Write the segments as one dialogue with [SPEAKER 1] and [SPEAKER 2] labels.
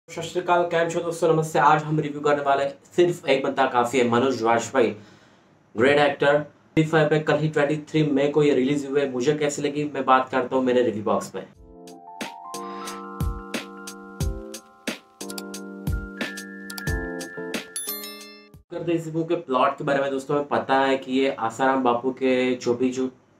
[SPEAKER 1] सत श्री अकाल, कैम छो दोस्तों, नमस्ते। आज हम रिव्यू करने वाले हैं सिर्फ एक बंदा काफी है, Manoj Vajpayee. Great actor. Five पे कल ही 23 मई को ये रिलीज हुए। मुझे कैसी लगी मैं बात करता हूँ मेरे रिव्यू बॉक्स में। करते इस मूवी के प्लॉट के बारे में दोस्तों, हमें पता है कि ये आसाराम बापू के जो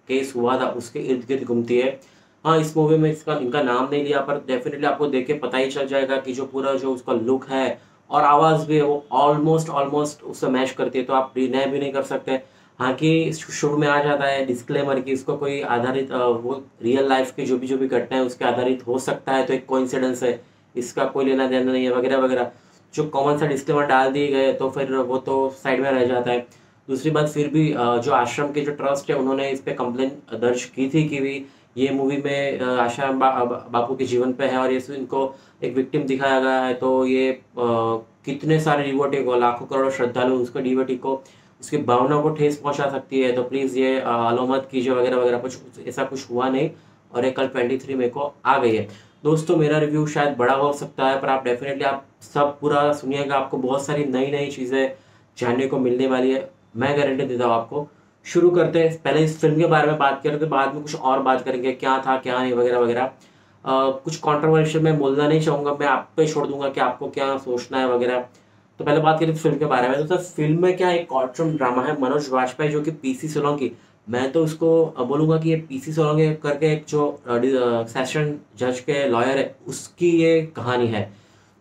[SPEAKER 1] केस हुआ था उसके इर्द गिर्द घूमती है। हाँ, इस मूवी में इनका नाम नहीं लिया, पर डेफिनेटली आपको देख के पता ही चल जाएगा कि जो पूरा जो उसका लुक है और आवाज़ भी है वो ऑलमोस्ट ऑलमोस्ट उससे मैच करती है, तो आप डिनाई भी नहीं कर सकते। हाँ कि शुरू में आ जाता है डिस्क्लेमर कि इसको कोई आधारित वो रियल लाइफ की जो भी घटना है उसके आधारित हो सकता है, तो एक कोइंसिडेंस है, इसका कोई लेना देना नहीं है वगैरह वगैरह। जो कॉमन सा डिस्क्लेमर डाल दिए गए तो फिर वो तो साइड में रह जाता है। दूसरी बात, फिर भी जो आश्रम के जो ट्रस्ट है उन्होंने इस पे कंप्लेन दर्ज की थी कि भी ये मूवी में आश्रम बापू के जीवन पे है और ये इनको एक विक्टिम दिखाया गया है, तो ये कितने सारे डिवोटी को, लाखों करोड़ों श्रद्धालु उसको डिवोटी को उसकी भावना को ठेस पहुंचा सकती है, तो प्लीज़ ये अलो मत कीजिए वगैरह वगैरह। कुछ ऐसा कुछ हुआ नहीं और ये कल 23 मई को आ गई है। दोस्तों, मेरा रिव्यू शायद बड़ा हो सकता है, पर आप डेफिनेटली आप सब पूरा सुनिएगा, आपको बहुत सारी नई नई चीज़ें जानने को मिलने वाली है, मैं गारंटी देता हूँ आपको। शुरू करते हैं, पहले इस फिल्म के बारे में बात करें तो बाद में कुछ और बात करेंगे, क्या था क्या नहीं वगैरह वगैरह। कुछ कंट्रोवर्शियल मैं बोलना नहीं चाहूँगा, मैं आप पे छोड़ दूंगा कि आपको क्या सोचना है वगैरह। तो पहले बात करें फिल्म के बारे में, तो सर फिल्म में क्या एक कोर्टरूम ड्रामा है। मनोज वाजपेयी जो कि पीसी सोलंकी, मैं तो उसको बोलूंगा कि ये पीसी सोलंकी करके एक जो सेशन जज के लॉयर है उसकी ये कहानी है,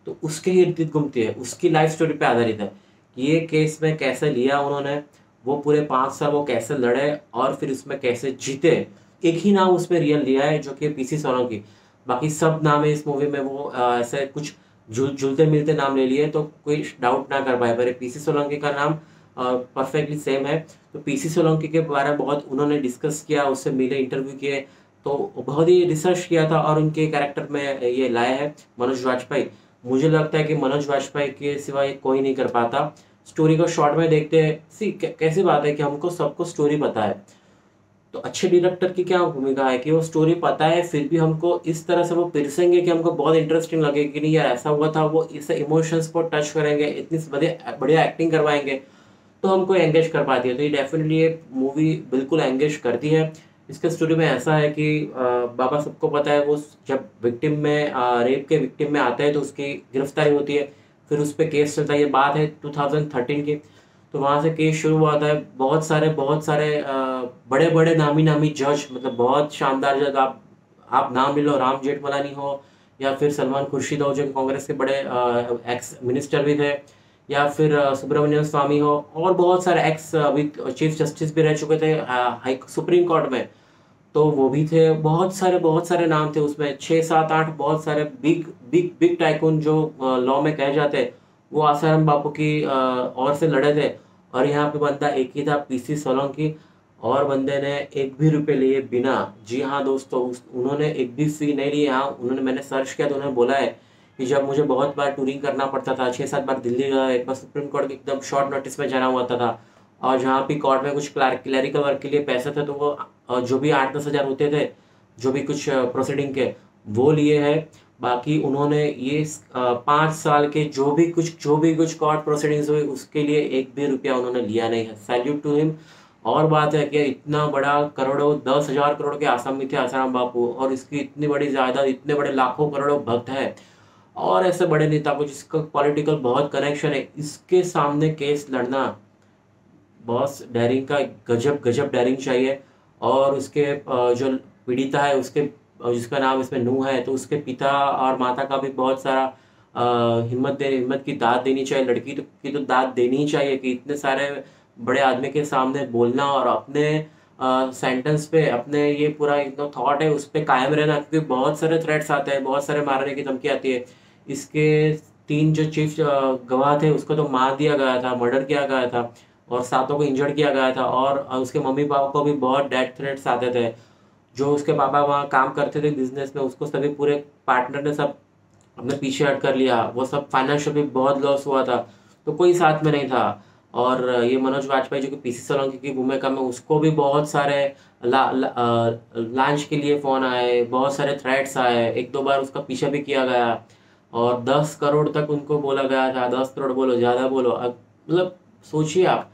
[SPEAKER 1] तो उसके ही इर्द गिर्द घूमती है, उसकी लाइफ स्टोरी पे आधारित है। ये केस में कैसे लिया उन्होंने, वो पूरे 5 साल वो कैसे लड़े और फिर उसमें कैसे जीते। एक ही नाम उसमें रियल लिया है जो कि पीसी सोलंकी, बाकी सब नाम है इस मूवी में वो ऐसे कुछ जुलते मिलते नाम ले लिए, तो कोई डाउट ना कर पाए, पर पीसी सोलंकी का नाम परफेक्टली सेम है। तो पीसी सोलंकी के बारे में बहुत उन्होंने डिस्कस किया, उससे मिले, इंटरव्यू किए, तो बहुत ही रिसर्च किया था और उनके कैरेक्टर में ये लाया है मनोज वाजपेयी। मुझे लगता है कि मनोज वाजपेयी के सिवा ये कोई नहीं कर पाता। स्टोरी को शॉर्ट में देखते हैं, कैसी बात है कि हमको सबको स्टोरी पता है, तो अच्छे डायरेक्टर की क्या भूमिका है कि वो स्टोरी पता है फिर भी हमको इस तरह से वो पिरसेंगे कि हमको बहुत इंटरेस्टिंग लगे कि नहीं यार ऐसा हुआ था, वो इस इमोशंस को टच करेंगे, इतनी बढ़िया बढ़िया एक्टिंग करवाएंगे, तो हमको एंगेज कर पाती है। तो ये डेफिनेटली ये मूवी बिल्कुल एंगेज करती है। इसके स्टोरी में ऐसा है कि बाबा सबको पता है, वो जब विक्टिम में रेप के विक्टिम में आता है तो उसकी गिरफ्तारी होती है, फिर उस पर केस चलता है। ये बात है 2013 की, तो वहाँ से केस शुरू हुआ था। बहुत सारे बड़े बड़े नामी नामी जज, मतलब बहुत शानदार जज, आप नाम ले लो, राम जेठमलानी हो या फिर सलमान खुर्शीद हो जो कि कांग्रेस के बड़े एक्स मिनिस्टर भी थे, या फिर सुब्रमण्यम स्वामी हो, और बहुत सारे एक्स अभी चीफ जस्टिस भी रह चुके थे हाई सुप्रीम कोर्ट में, तो वो भी थे। बहुत सारे नाम थे उसमें, 6 7 8 बहुत सारे बिग बिग बिग टाइकून जो लॉ में कहे जाते हैं, वो आसाराम बापू की ओर से लड़े थे। और यहाँ पे बंदा एक ही था, पीसी सोलंकी, और बंदे ने एक भी रुपए लिए बिना, जी हाँ दोस्तों, उन्होंने एक भी फी नहीं ली। हाँ, उन्होंने, मैंने सर्च किया तो उन्होंने बोला है कि जब मुझे बहुत बार टूरिंग करना पड़ता था, 6 7 बार दिल्ली गया, एक बार सुप्रीम कोर्ट के एकदम शॉर्ट नोटिस में जाना हुआ था, और जहाँ भी कोर्ट में कुछ क्लैरिकल वर्क के लिए पैसे थे तो वो जो भी 8 10 हज़ार होते थे, जो भी कुछ प्रोसीडिंग के, वो लिए हैं। बाकी उन्होंने ये 5 साल के जो भी कुछ कोर्ट प्रोसीडिंग्स हुई उसके लिए एक भी रुपया उन्होंने लिया नहीं है। Salute to him. और बात है कि इतना बड़ा करोड़ों 10,000 करोड़ के आसामी थे आसाराम बापू, और इसकी इतनी बड़ी जायदाद, इतने बड़े लाखों करोड़ों भक्त है, और ऐसे बड़े नेता को जिसका पॉलिटिकल बहुत कनेक्शन है, इसके सामने केस लड़ना, बॉस डेयरिंग का गजब गजब डेयरिंग चाहिए। और उसके जो पीड़िता है उसके जिसका नाम इसमें नूह है, तो उसके पिता और माता का भी बहुत सारा हिम्मत की दाद देनी चाहिए। लड़की तो की तो दाद देनी ही चाहिए कि इतने सारे बड़े आदमी के सामने बोलना और अपने सेंटेंस पे, अपने ये पूरा इतना थॉट है उस पे कायम रहना, क्योंकि बहुत सारे थ्रेट्स आते हैं, बहुत सारे मारने की धमकी आती है। इसके 3 जो चीफ गवाह थे उसको तो मार दिया गया था, मर्डर किया गया था, और 7 को इंजर्ड किया गया था, और उसके मम्मी पापा को भी बहुत डेथ थ्रेट्स आते थे। जो उसके पापा वहाँ काम करते थे बिजनेस में, उसको सभी पूरे पार्टनर ने सब अपने पीछे हट कर लिया, वो सब फाइनेंशियल भी बहुत लॉस हुआ था, तो कोई साथ में नहीं था। और ये मनोज वाजपेयी जो कि पीसी सोलंकी की भूमिका में, उसको भी बहुत सारे लॉन्च के लिए फोन आए, बहुत सारे थ्रेट्स आए, 1 2 बार उसका पीछा भी किया गया। और 10 करोड़ तक उनको बोला गया था, 10 करोड़ बोलो ज़्यादा बोलो, अब मतलब सोचिए आप,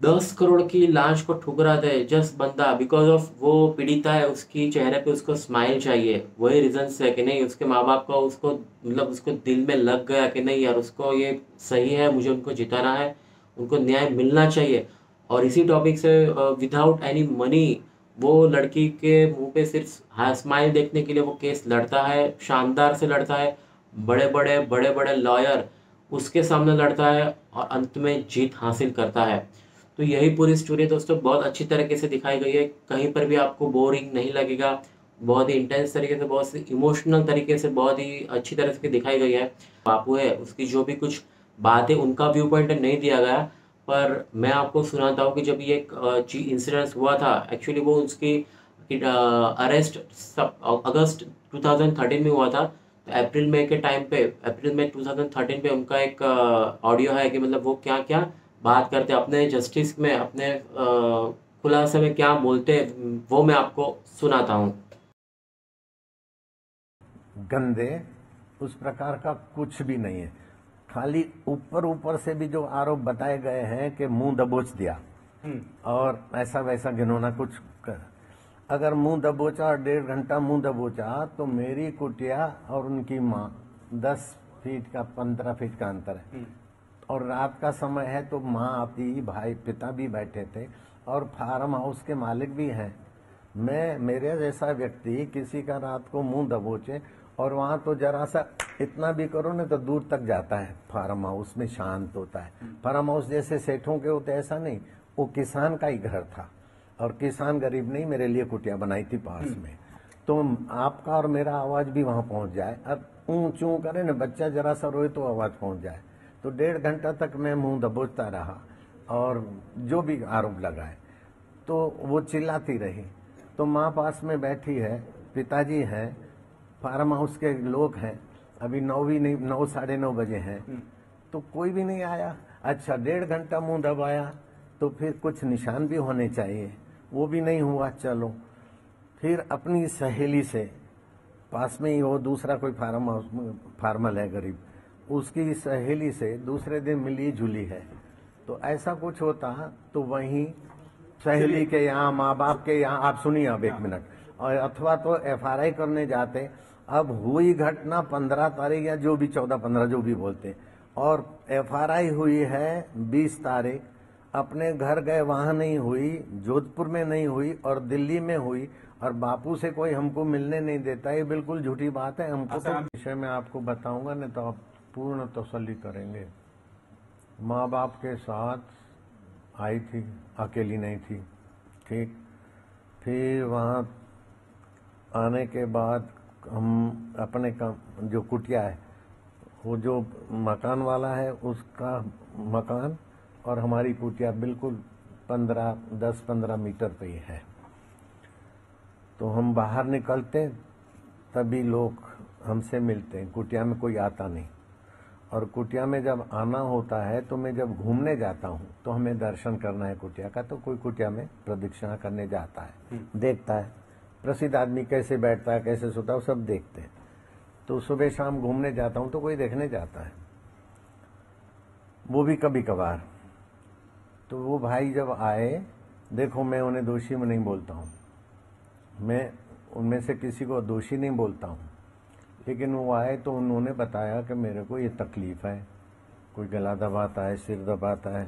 [SPEAKER 1] 10 करोड़ की लाश को ठुकरा दे जस्ट बंदा बिकॉज ऑफ वो पीड़िता है, उसकी चेहरे पे उसको स्माइल चाहिए, वही रीजन है कि नहीं उसके माँ बाप का उसको मतलब उसको दिल में लग गया कि नहीं यार उसको ये सही है, मुझे उनको जिताना है, उनको न्याय मिलना चाहिए। और इसी टॉपिक से विदाउट एनी मनी वो लड़की के मुंह पे सिर्फ हाँ स्माइल देखने के लिए वो केस लड़ता है, शानदार से लड़ता है, बड़े बड़े लॉयर उसके सामने लड़ता है और अंत में जीत हासिल करता है। तो यही पूरी स्टोरी दोस्तों बहुत अच्छी तरीके से दिखाई गई है, कहीं पर भी आपको बोरिंग नहीं लगेगा, बहुत ही इंटेंस तरीके से, बहुत ही इमोशनल तरीके से, बहुत ही अच्छी तरह से दिखाई गई है। बापू है उसकी जो भी कुछ बातें उनका व्यू पॉइंट नहीं दिया गया, पर मैं आपको सुनाता हूँ कि जब ये इंसिडेंस हुआ था एक्चुअली वो उसकी अरेस्ट सब अगस्त 2013 में हुआ था। तो अप्रैल मई के टाइम पे, अप्रैल मई 2013 पे उनका एक ऑडियो है कि मतलब वो क्या क्या बात करते हैं अपने जस्टिस में, अपने खुलासे में क्या बोलते हैं, वो मैं आपको सुनाता हूँ।
[SPEAKER 2] गंदे उस प्रकार का कुछ भी नहीं है। खाली ऊपर ऊपर से भी जो आरोप बताए गए हैं कि मुंह दबोच दिया और ऐसा वैसा घिनौना कुछ कर। अगर मुंह दबोचा और 1.5 घंटा मुंह दबोचा तो मेरी कुटिया और उनकी माँ 10 फीट का 15 फीट का अंतर है। और रात का समय है तो माँ आती, भाई पिता भी बैठे थे और फार्म हाउस के मालिक भी हैं। मैं मेरे जैसा व्यक्ति किसी का रात को मुंह दबोचे और वहां तो जरा सा इतना भी करो ना तो दूर तक जाता है। फार्म हाउस में शांत होता है। फार्म हाउस जैसे सेठों के होते ऐसा नहीं, वो किसान का ही घर था और किसान गरीब नहीं मेरे लिए कुटिया बनाई थी पास में। तो आपका और मेरा आवाज भी वहां पहुंच जाए। अब ऊंच ऊं करे ना, बच्चा जरा सा रोए तो आवाज पहुंच जाए। तो 1.5 घंटा तक मैं मुंह दबोचता रहा और जो भी आरोप लगाए तो वो चिल्लाती रही। तो माँ पास में बैठी है, पिताजी हैं, फार्म हाउस के लोग हैं। अभी 9 भी नहीं, 9 9:30 बजे हैं तो कोई भी नहीं आया। अच्छा 1.5 घंटा मुंह दबाया तो फिर कुछ निशान भी होने चाहिए, वो भी नहीं हुआ। चलो फिर अपनी सहेली से, पास में ही वो दूसरा कोई फार्म हाउस फार्मल है गरीब, उसकी सहेली से दूसरे दिन मिली जुली है। तो ऐसा कुछ होता तो वहीं सहेली के यहाँ, माँ बाप के यहाँ, आप सुनिए अब 1 मिनट, और अथवा तो FRI करने जाते। अब हुई घटना 15 तारीख या जो भी 14-15 जो भी बोलते, और FRI हुई है 20 तारीख। अपने घर गए वहां नहीं हुई, जोधपुर में नहीं हुई और दिल्ली में हुई, और बापू से कोई हमको मिलने नहीं देता। ये बिल्कुल झूठी बात है। हमको तो विषय में आपको बताऊंगा नहीं तो आप पूर्ण तसल्ली करेंगे। माँ बाप के साथ आई थी, अकेली नहीं थी, ठीक। फिर वहाँ आने के बाद हम अपने का जो कुटिया है, वो जो मकान वाला है उसका मकान और हमारी कुटिया बिल्कुल 10-15 मीटर पे ही है। तो हम बाहर निकलते तभी लोग हमसे मिलते हैं। कुटिया में कोई आता नहीं। और कुटिया में जब आना होता है तो मैं जब घूमने जाता हूँ तो हमें दर्शन करना है कुटिया का, तो कोई कुटिया में प्रदक्षिणा करने जाता है, देखता है प्रसिद्ध आदमी कैसे बैठता है, कैसे सोता है, वो सब देखते हैं। तो सुबह शाम घूमने जाता हूँ तो कोई देखने जाता है, वो भी कभी कभार। तो वो भाई जब आए, देखो मैं उन्हें दोषी में नहीं बोलता हूँ, मैं उनमें से किसी को दोषी नहीं बोलता हूँ, लेकिन वो आए तो उन्होंने बताया कि मेरे को ये तकलीफ है, कोई गला दबाता है, सिर दबाता है।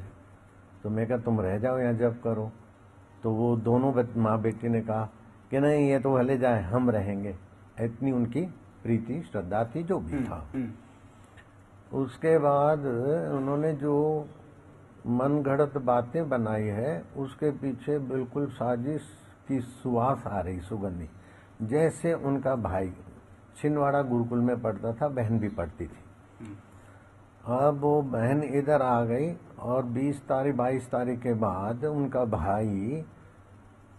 [SPEAKER 2] तो मैं कहा तुम रह जाओ यहाँ जब करो। तो वो दोनों माँ बेटी ने कहा कि नहीं ये तो भले जाए, हम रहेंगे। इतनी उनकी प्रीति श्रद्धा थी, जो भी था। उसके बाद उन्होंने जो मन घड़त बातें बनाई है उसके पीछे बिल्कुल साजिश की सुवास आ रही, सुगंधी। जैसे उनका भाई छिंदवाड़ा गुरुकुल में पढ़ता था, बहन भी पढ़ती थी। अब वो बहन इधर आ गई और 20 तारीख 22 तारीख के बाद उनका भाई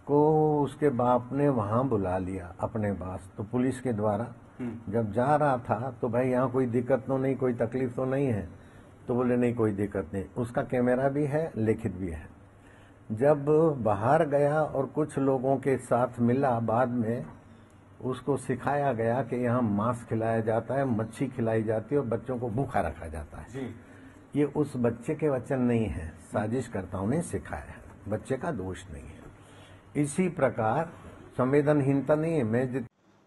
[SPEAKER 2] को उसके बाप ने वहां बुला लिया अपने पास। तो पुलिस के द्वारा जब जा रहा था तो भाई यहाँ कोई दिक्कत तो नहीं, कोई तकलीफ तो नहीं है? तो बोले नहीं कोई दिक्कत नहीं। उसका कैमरा भी है, लिखित भी है। जब बाहर गया और कुछ लोगों के साथ मिला बाद में, उसको सिखाया गया कि यहाँ मांस खिलाया जाता है, मच्छी खिलाई जाती है और बच्चों को भूखा रखा जाता है
[SPEAKER 1] जी।
[SPEAKER 2] ये उस बच्चे के वचन नहीं है, साजिशकर्ताओं ने सिखाया है, बच्चे का दोष नहीं है। इसी प्रकार संवेदनहीनता नहीं है। मैं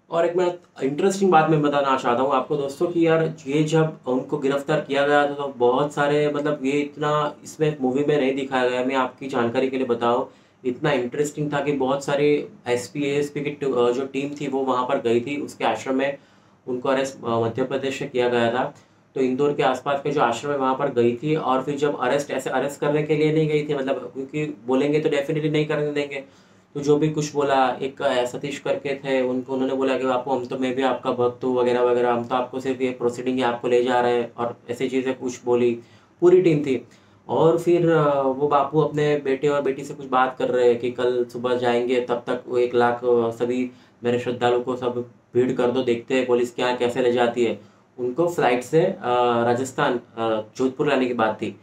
[SPEAKER 1] और एक मैं इंटरेस्टिंग बात मैं बताना चाहता हूँ आपको दोस्तों कि यार ये जब उनको गिरफ्तार किया गया था तो बहुत सारे मतलब ये इतना इसमें मूवी में नहीं दिखाया गया, मैं आपकी जानकारी के लिए बताऊँ, इतना इंटरेस्टिंग था कि बहुत सारी एसपी एएसपी की जो टीम थी वो वहाँ पर गई थी उसके आश्रम में, उनको अरेस्ट मध्य प्रदेश से किया गया था। तो इंदौर के आसपास के जो आश्रम है वहाँ पर गई थी और फिर जब ऐसे अरेस्ट करने के लिए नहीं गई थी, मतलब क्योंकि बोलेंगे तो डेफिनेटली नहीं करने देंगे, तो जो भी कुछ बोला, एक सतीश करके थे, उनको उन्होंने बोला कि बापू हम तो, मैं भी आपका भक्त हूँ वगैरह वगैरह, हम तो आपको सिर्फ ये प्रोसीडिंग आपको ले जा रहे हैं, और ऐसी चीज़ें कुछ बोली, पूरी टीम थी। और फिर वो बापू अपने बेटे और बेटी से कुछ बात कर रहे हैं कि कल सुबह जाएंगे, तब तक वो 1 लाख सभी मेरे श्रद्धालु को सब भीड़ कर दो, देखते हैं पुलिस क्या कैसे ले जाती है। उनको फ्लाइट से राजस्थान जोधपुर लाने की बात थी।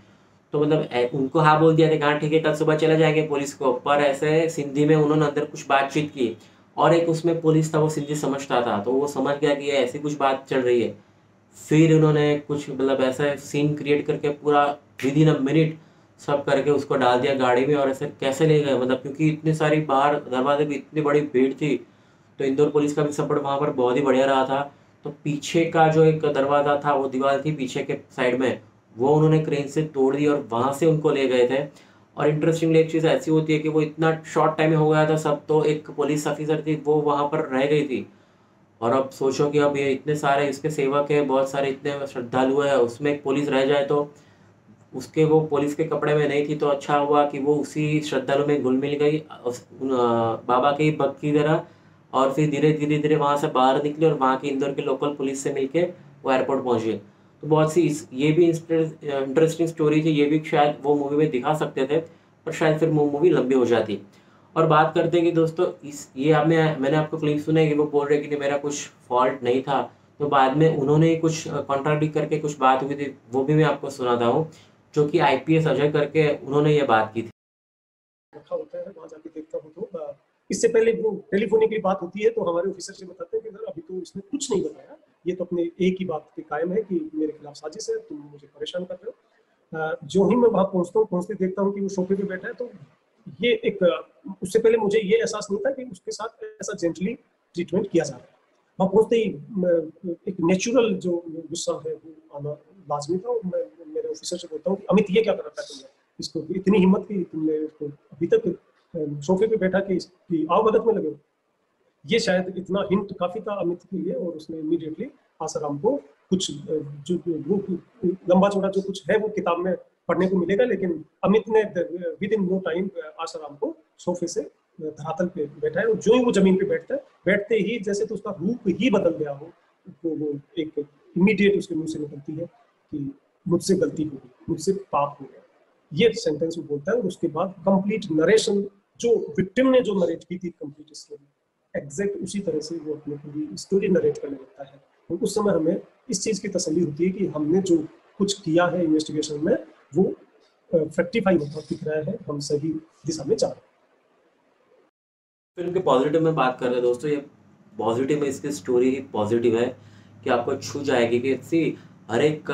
[SPEAKER 1] तो मतलब उनको हाँ बोल दिया कि हाँ ठीक है कल सुबह चले जाएंगे पुलिस को, पर ऐसे सिंधी में उन्होंने अंदर कुछ बातचीत की, और एक उसमें पुलिस था वो सिंधी समझता था, तो वो समझ गया कि ये ऐसी कुछ बात चल रही है। फिर उन्होंने कुछ मतलब ऐसा सीन क्रिएट करके पूरा विद इन अ मिनट सब करके उसको डाल दिया गाड़ी में, और ऐसे कैसे ले गए, मतलब क्योंकि इतनी सारी बाहर दरवाजे भी इतनी बड़ी भीड़ थी। तो इंदौर पुलिस का भी सपोर्ट वहाँ पर बहुत ही बढ़िया रहा था। तो पीछे का जो एक दरवाज़ा था, वो दीवार थी पीछे के साइड में, वो उन्होंने क्रेन से तोड़ दी और वहाँ से उनको ले गए थे। और इंटरेस्टिंगली एक चीज़ ऐसी होती है कि वो इतना शॉर्ट टाइम में हो गया था सब, तो एक पुलिस ऑफिसर थी वो वहाँ पर रह गई थी। और अब सोचो कि अब ये इतने सारे इसके सेवक है, बहुत सारे इतने श्रद्धालु है, उसमें एक पुलिस रह जाए तो उसके, वो पुलिस के कपड़े में नहीं थी, तो अच्छा हुआ कि वो उसी श्रद्धालु में घुल मिल गई बाबा के भक्त की तरह। और फिर धीरे धीरे वहां से बाहर निकले और वहां की इंदौर के लोकल पुलिस से मिलके वो एयरपोर्ट पहुंचे। तो बहुत सी ये भी इंटरेस्टिंग स्टोरी थी, ये भी शायद वो मूवी में दिखा सकते थे, पर शायद फिर वो मूवी लंबी हो जाती। और बात करते हैं कि दोस्तों इस ये आपने मैंने आपको क्लिप सुना है कि वो बोल रहे कि नहीं मेरा कुछ फॉल्ट नहीं था, तो बाद में उन्होंने कुछ कॉन्ट्राडिक्ट करके कुछ बात हुई थी, वो भी मैं आपको सुनाता हूँ, जो कि आईपीएस अजय करके उन्होंने ये बात की थी।
[SPEAKER 3] रखा होता है वहां जाके देखता हूँ तो इससे पहले वो टेलीफोनिकली बात होती है तो हमारे ऑफिसर से बताते हैं कि सर अभी तो इसने कुछ नहीं बताया, ये तो अपने एक ही बात पे कायम है कि मेरे खिलाफ साजिश है, तुम मुझे परेशान कर रहे हो। जो ही मैं वहां पहुंचता हूँ, पहुंचते देखता हूँ कि वो सोफे पे बैठा है, तो ये एक उससे पहले मुझे ये एहसास नहीं था कि उसके साथ ऐसा जेंटली ट्रीटमेंट किया जा रहा है। वहां पहुंचते ही एक नेचुरल जो गुस्सा है वो आना लाजमी था। मैं मेरे ऑफिसर से बोलता हूँ कि अमित ये क्या कर रखा है तुमने, इसको इतनी हिम्मत की तुमने, उसको अभी तक सोफे पे बैठा के इसकी आवभगत में लगे हो। ये शायद इतना हिंट काफी था अमित के लिए, और उसने इमीडिएटली आसाराम को कुछ जो लंबा चौड़ा जो कुछ है वो किताब में पढ़ने को मिलेगा, लेकिन अमित ने within no time Asaram को सोफे से धरातल पे बैठा है, और जो ही वो जमीन पे बैठता है, बैठते ही जैसे तो उसका रूप ही बदल गया हो, तो वो एक इमीडिएट उसके मुंह से निकलती है कि मुझसे गलती हो गई, मुझसे पाप हो गया, ये सेंटेंस वो बोलता है। और उसके बाद कंप्लीट नरेशन जो विक्टिम ने जो नरेट की थी कंप्लीट स्टोरी, एग्जैक्ट उसी तरह से वो अपनी पूरी स्टोरी नरेट करने लगता है। और उस समय हमें इस चीज की तसल्ली होती है कि हमने जो कुछ किया है इन्वेस्टिगेशन में वो फ्रेक्टिफाई होता दिख रहा है, हम सही दिशा में जा रहे हैं।
[SPEAKER 1] फिल्म के पॉजिटिव में बात कर रहे हैं दोस्तों, ये पॉजिटिव में इसकी स्टोरी ही पॉजिटिव है कि आपको छू जाएगी कि सी हर एक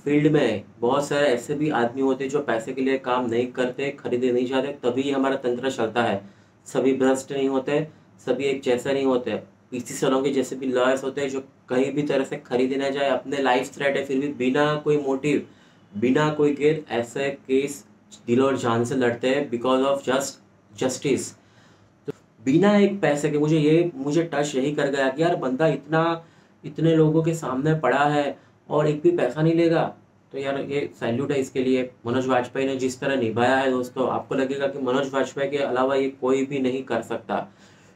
[SPEAKER 1] फील्ड में बहुत सारे ऐसे भी आदमी होते हैं जो पैसे के लिए काम नहीं करते, खरीदे नहीं जाते, तभी हमारा तंत्र चलता है। सभी भ्रष्ट नहीं होते, सभी एक जैसा नहीं होते। पीसी सलों के जैसे भी लॉयर्स होते हैं जो कहीं भी तरह से खरीदे ना जाए, अपने लाइफ थ्रेट है फिर भी बिना कोई मोटिव, बिना कोई गिर ऐसे केस दिल और जान से लड़ते हैं बिकॉज ऑफ जस्टिस। बिना एक पैसे के मुझे टच यही कर गया कि यार बंदा इतना इतने लोगों के सामने पड़ा है और एक भी पैसा नहीं लेगा। तो यार ये सैल्यूट है इसके लिए। मनोज वाजपेयी ने जिस तरह निभाया है दोस्तों, आपको लगेगा कि मनोज वाजपेयी के अलावा ये कोई भी नहीं कर सकता।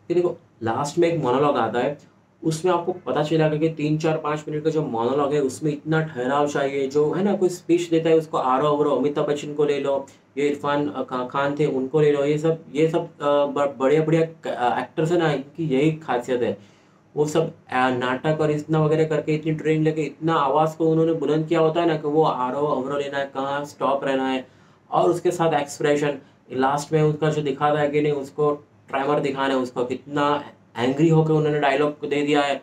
[SPEAKER 1] कि देखो लास्ट में एक मोनोलॉग आता है, उसमें आपको पता चलेगा कि 3 4 5 मिनट का जो मोनोलॉग है उसमें इतना ठहराव चाहिए। जो है ना कोई स्पीच देता है उसको आरो ओवरो, अमिताभ बच्चन को ले लो, ये इरफान खान थे उनको ले लो, ये सब बढ़िया बढ़िया एक्टर्स है ना, इनकी यही खासियत है। वो सब नाटक और इतना वगैरह करके इतनी ट्रेन लेके इतना आवाज़ को उन्होंने बुलंद किया होता है ना कि वो आरो अवरो लेना है, कहाँ स्टॉप रहना है, और उसके साथ एक्सप्रेशन लास्ट में उसका जो दिखाता है कि नहीं, उसको ट्रैमर दिखाना है, उसको कितना एंग्री होकर उन्होंने डायलॉग दे दिया है,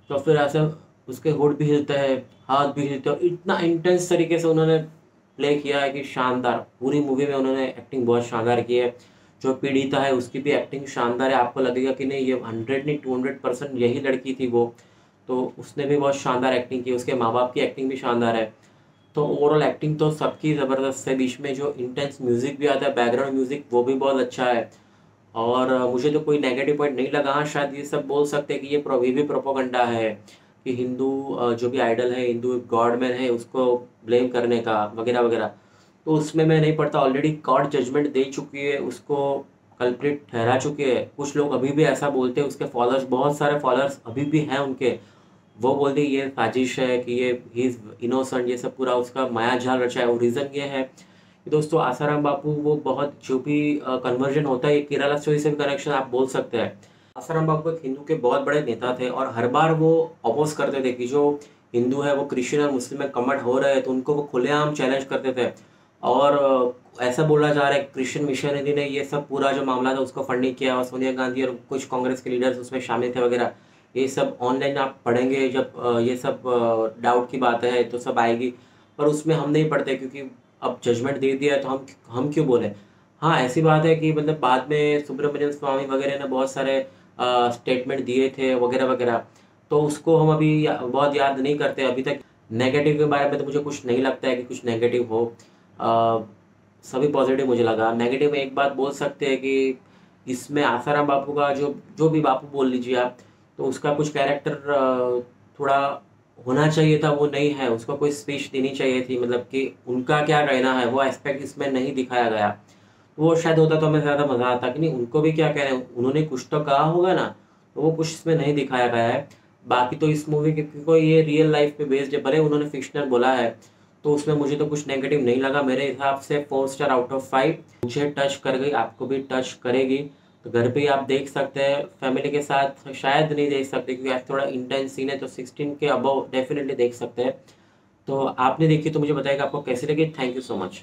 [SPEAKER 1] तो फिर ऐसा उसके होठ भी हिलते हैं, हाथ भी हिलते हैं, और इतना इंटेंस तरीके से उन्होंने प्ले किया है कि शानदार। पूरी मूवी में उन्होंने एक्टिंग बहुत शानदार की है। जो पीड़िता है उसकी भी एक्टिंग शानदार है, आपको लगेगा कि नहीं ये 100 नहीं 200% यही लड़की थी वो। तो उसने भी बहुत शानदार एक्टिंग की, उसके माँ बाप की एक्टिंग भी शानदार है। तो ओवरऑल एक्टिंग तो सबकी ज़बरदस्त है। बीच में जो इंटेंस म्यूज़िक भी आता है, बैकग्राउंड म्यूज़िक, वो भी बहुत अच्छा है। और मुझे तो कोई नेगेटिव पॉइंट नहीं लगा। हाँ, शायद ये सब बोल सकते हैं कि ये भी प्रोपोगंडा है कि हिंदू जो भी आइडल है, हिंदू गॉड मैन है, उसको ब्लेम करने का वगैरह वगैरह। तो उसमें मैं नहीं पढ़ता, ऑलरेडी गॉड जजमेंट दे चुकी है, उसको कल्प्रिट ठहरा चुके हैं। कुछ लोग अभी भी ऐसा बोलते हैं, उसके फॉलोअर्स, बहुत सारे फॉलोअर्स अभी भी हैं उनके, वो बोलते हैं ये साजिश है कि ये ही इज़ इनोसेंट, ये सब पूरा उसका माया जाल रचा है। और रीज़न ये है कि दोस्तों आसाराम बापू वो बहुत जो भी कन्वर्जन होता है, ये केरला स्टोरी से भी कनेक्शन आप बोल सकते हैं। आसाराम बापू एक हिंदू के बहुत बड़े नेता थे, और हर बार वो अपोज करते थे कि जो हिंदू है वो क्रिश्चियन और मुस्लिम में कन्वर्ट हो रहे हैं, तो उनको वो खुलेआम चैलेंज करते थे। और ऐसा बोला जा रहा है क्रिश्चियन मिशनरी ने ये सब पूरा जो मामला था उसको फंडिंग किया, और सोनिया गांधी और कुछ कांग्रेस के लीडर्स उसमें शामिल थे वगैरह। ये सब ऑनलाइन आप पढ़ेंगे जब ये सब डाउट की बात है तो सब आएगी, पर उसमें हम नहीं पढ़ते क्योंकि अब जजमेंट दे दिया है तो हम क्यों बोले। हाँ, ऐसी बात है कि मतलब बाद में सुब्रमण्यम स्वामी वगैरह ने बहुत सारे स्टेटमेंट दिए थे वगैरह वगैरह, तो उसको हम अभी बहुत याद नहीं करते अभी तक। नेगेटिव के बारे में तो मुझे कुछ नहीं लगता है कि कुछ नेगेटिव हो। अ, सभी पॉजिटिव मुझे लगा। नेगेटिव में एक बात बोल सकते हैं कि इसमें आसाराम बापू का जो जो भी बापू बोल लीजिए आप, तो उसका कुछ कैरेक्टर थोड़ा होना चाहिए था, वो नहीं है। उसको कोई स्पीच देनी चाहिए थी, मतलब कि उनका क्या कहना है वो एस्पेक्ट इसमें नहीं दिखाया गया। वो शायद होता तो हमें ज़्यादा मज़ा आता कि नहीं उनको भी क्या कह रहे हैं, उन्होंने कुछ तो कहा होगा ना, तो वो कुछ इसमें नहीं दिखाया गया है। बाकी तो इस मूवी के कोई ये रियल लाइफ पे बेस्ड है, भले उन्होंने फिक्शनल बोला है, तो उसमें मुझे तो कुछ नेगेटिव नहीं लगा। मेरे हिसाब से 4 स्टार आउट ऑफ 5। मुझे टच कर गई, आपको भी टच करेगी, तो घर पे ही आप देख सकते हैं। फैमिली के साथ शायद नहीं देख सकते क्योंकि आज थोड़ा इंटेंस सीन है, तो 16 के अबव डेफिनेटली देख सकते हैं। तो आपने देखी तो मुझे बताइएगा आपको कैसी लगी। Thank you so much.